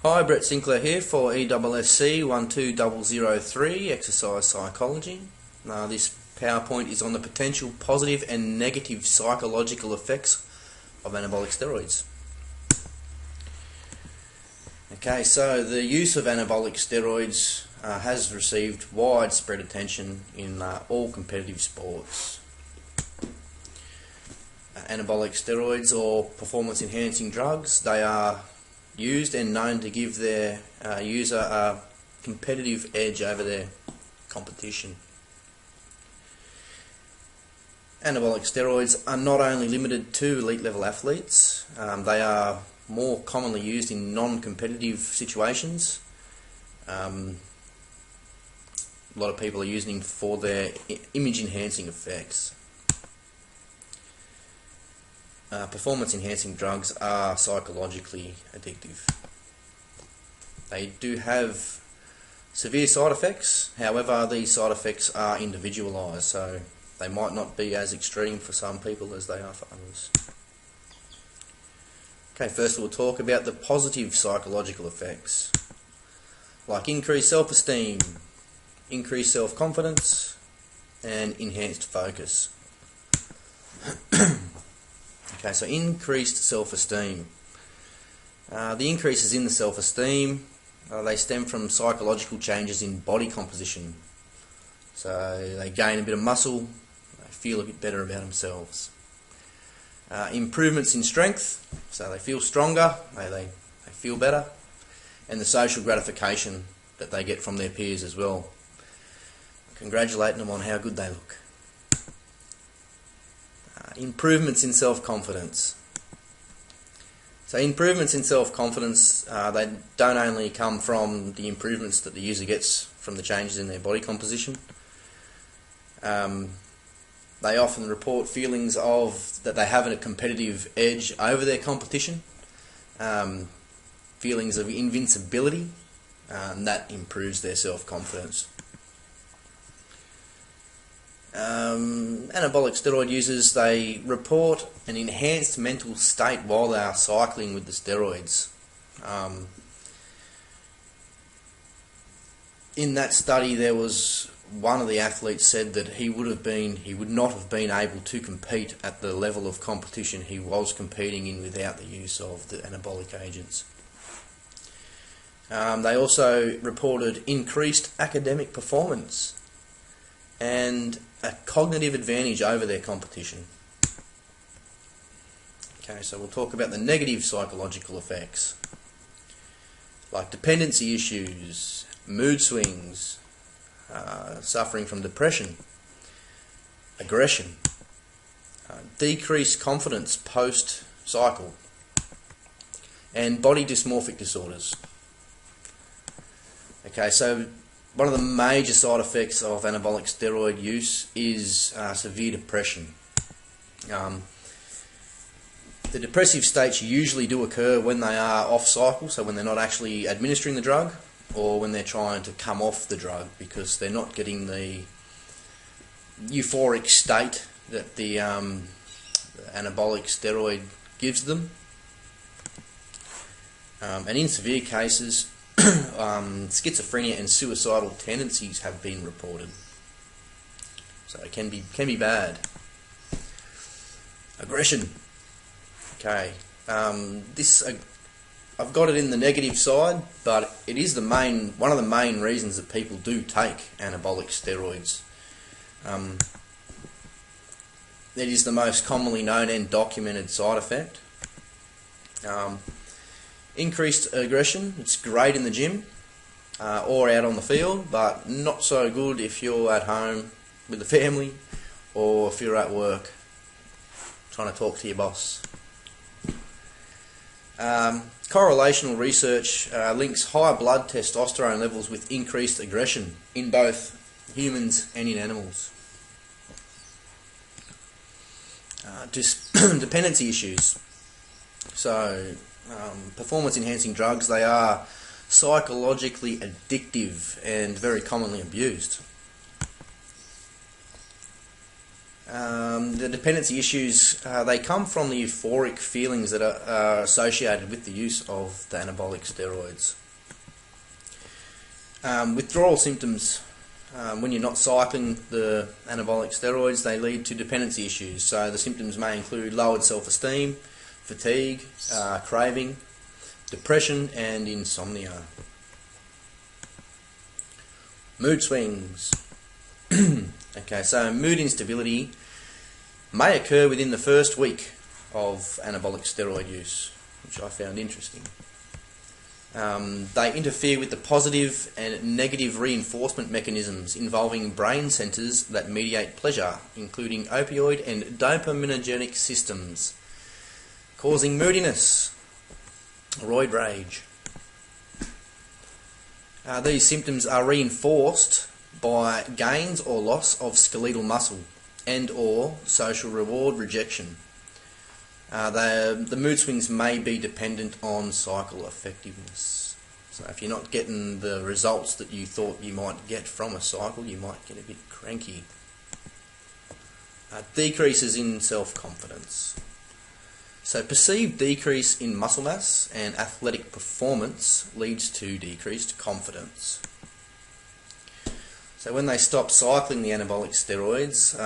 Hi, Brett Sinclair here for ESSC 12003 Exercise Psychology. This PowerPoint is on the potential positive and negative psychological effects of anabolic steroids. Okay, so the use of anabolic steroids has received widespread attention in all competitive sports. Anabolic steroids or performance enhancing drugs, they are used and known to give their user a competitive edge over their competition. Anabolic steroids are not only limited to elite level athletes, they are more commonly used in non-competitive situations. A lot of people are using them for their image enhancing effects. Performance enhancing drugs are psychologically addictive. They do have severe side effects, however these side effects are individualised, so they might not be as extreme for some people as they are for others. Okay, first we'll talk about the positive psychological effects, like increased self-esteem, increased self-confidence, and enhanced focus. Okay, so increased self-esteem. The increases in the self-esteem, they stem from psychological changes in body composition. So they gain a bit of muscle, they feel a bit better about themselves. Improvements in strength, so they feel stronger, they feel better. And the social gratification that they get from their peers as well, congratulating them on how good they look. Improvements in self-confidence. So improvements in self-confidence, they don't only come from the improvements that the user gets from the changes in their body composition. They often report feelings of that they have a competitive edge over their competition, feelings of invincibility, and that improves their self-confidence. Anabolic steroid users, they report an enhanced mental state while they are cycling with the steroids. In that study, there was one of the athletes said that he would not have been able to compete at the level of competition he was competing in without the use of the anabolic agents. They also reported increased academic performance and a cognitive advantage over their competition. Okay, so we'll talk about the negative psychological effects, like dependency issues, mood swings, suffering from depression, aggression, decreased confidence post-cycle, and body dysmorphic disorders. Okay, so one of the major side effects of anabolic steroid use is severe depression. The depressive states usually do occur when they are off cycle, so when they're not actually administering the drug, or when they're trying to come off the drug because they're not getting the euphoric state that the anabolic steroid gives them. And in severe cases, schizophrenia and suicidal tendencies have been reported. So it can be bad. Aggression. Okay, I've got it in the negative side, but it is one of the main reasons that people do take anabolic steroids. It is the most commonly known and documented side effect. Increased aggression, it's great in the gym or out on the field, but not so good if you're at home with the family or if you're at work trying to talk to your boss. Correlational research links higher blood testosterone levels with increased aggression in both humans and in animals. Dependency issues. So performance enhancing drugs, they are psychologically addictive and very commonly abused. The dependency issues, they come from the euphoric feelings that are associated with the use of the anabolic steroids. Withdrawal symptoms, when you're not cycling the anabolic steroids, they lead to dependency issues. So the symptoms may include lowered self-esteem, fatigue, craving, depression and insomnia. Mood swings. Okay, so mood instability may occur within the first week of anabolic steroid use, which I found interesting. They interfere with the positive and negative reinforcement mechanisms involving brain centres that mediate pleasure, including opioid and dopaminergic systems, causing moodiness, roid rage. These symptoms are reinforced by gains or loss of skeletal muscle and or social reward rejection. The mood swings may be dependent on cycle effectiveness. So if you're not getting the results that you thought you might get from a cycle, you might get a bit cranky. Decreases in self-confidence. So perceived decrease in muscle mass and athletic performance leads to decreased confidence. So when they stop cycling the anabolic steroids,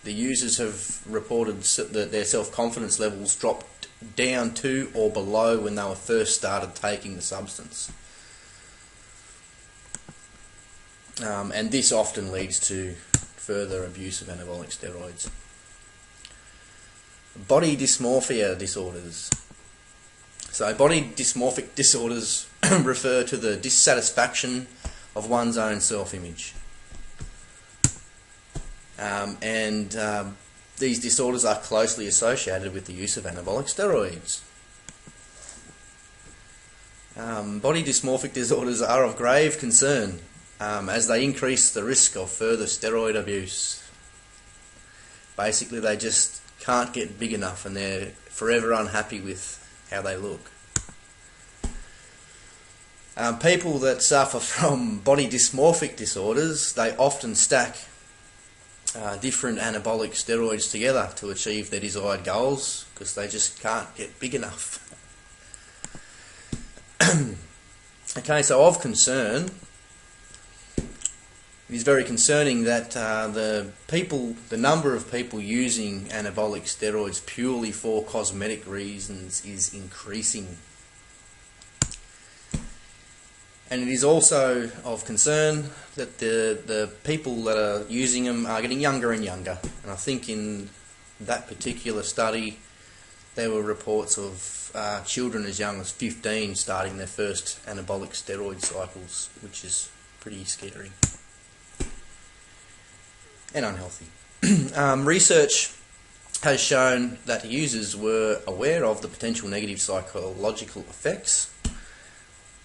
the users have reported that their self-confidence levels dropped down to or below when they were first started taking the substance. And this often leads to further abuse of anabolic steroids. Body dysmorphia disorders. So body dysmorphic disorders refer to the dissatisfaction of one's own self-image. These disorders are closely associated with the use of anabolic steroids. Body dysmorphic disorders are of grave concern as they increase the risk of further steroid abuse. Basically, they just can't get big enough and they're forever unhappy with how they look. People that suffer from body dysmorphic disorders, they often stack different anabolic steroids together to achieve their desired goals because they just can't get big enough. Okay, so of concern, it is very concerning that the number of people using anabolic steroids purely for cosmetic reasons is increasing. And it is also of concern that the people that are using them are getting younger and younger. And I think in that particular study there were reports of children as young as 15 starting their first anabolic steroid cycles, which is pretty scary and unhealthy. Research has shown that users were aware of the potential negative psychological effects,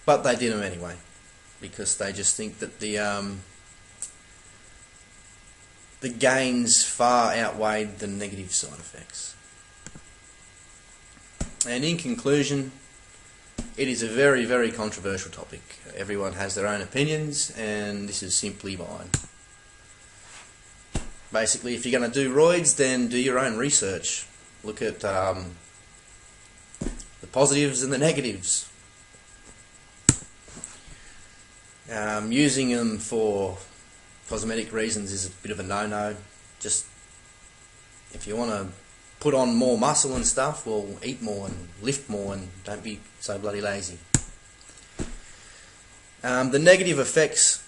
but they did them anyway because they just think that the gains far outweighed the negative side effects. And in conclusion, it is a very, very controversial topic. Everyone has their own opinions, and this is simply mine. Basically, if you're going to do roids, then do your own research. Look at the positives and the negatives. Using them for cosmetic reasons is a bit of a no-no. Just if you want to put on more muscle and stuff, well, eat more and lift more and don't be so bloody lazy. The negative effects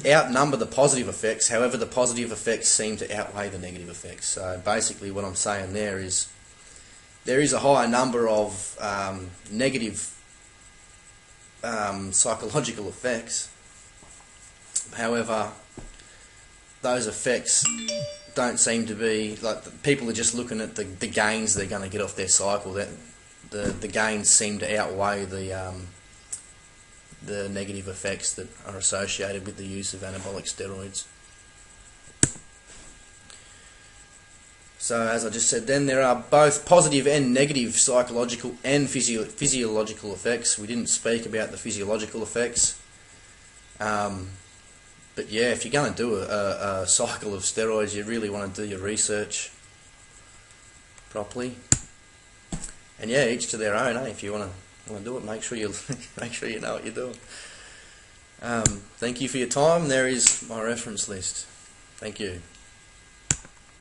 outnumber the positive effects. However, the positive effects seem to outweigh the negative effects. So basically what I'm saying there is a higher number of negative psychological effects. However, those effects don't seem to be, like, people are just looking at the gains they're going to get off their cycle. That the gains seem to outweigh the negative effects that are associated with the use of anabolic steroids. So as I just said then, there are both positive and negative psychological and physiological effects. We didn't speak about the physiological effects. But yeah, if you're going to do a cycle of steroids, you really want to do your research properly. And yeah, each to their own. If you want to do it, make sure you make sure you know what you're doing. Thank you for your time. There is my reference list. Thank you.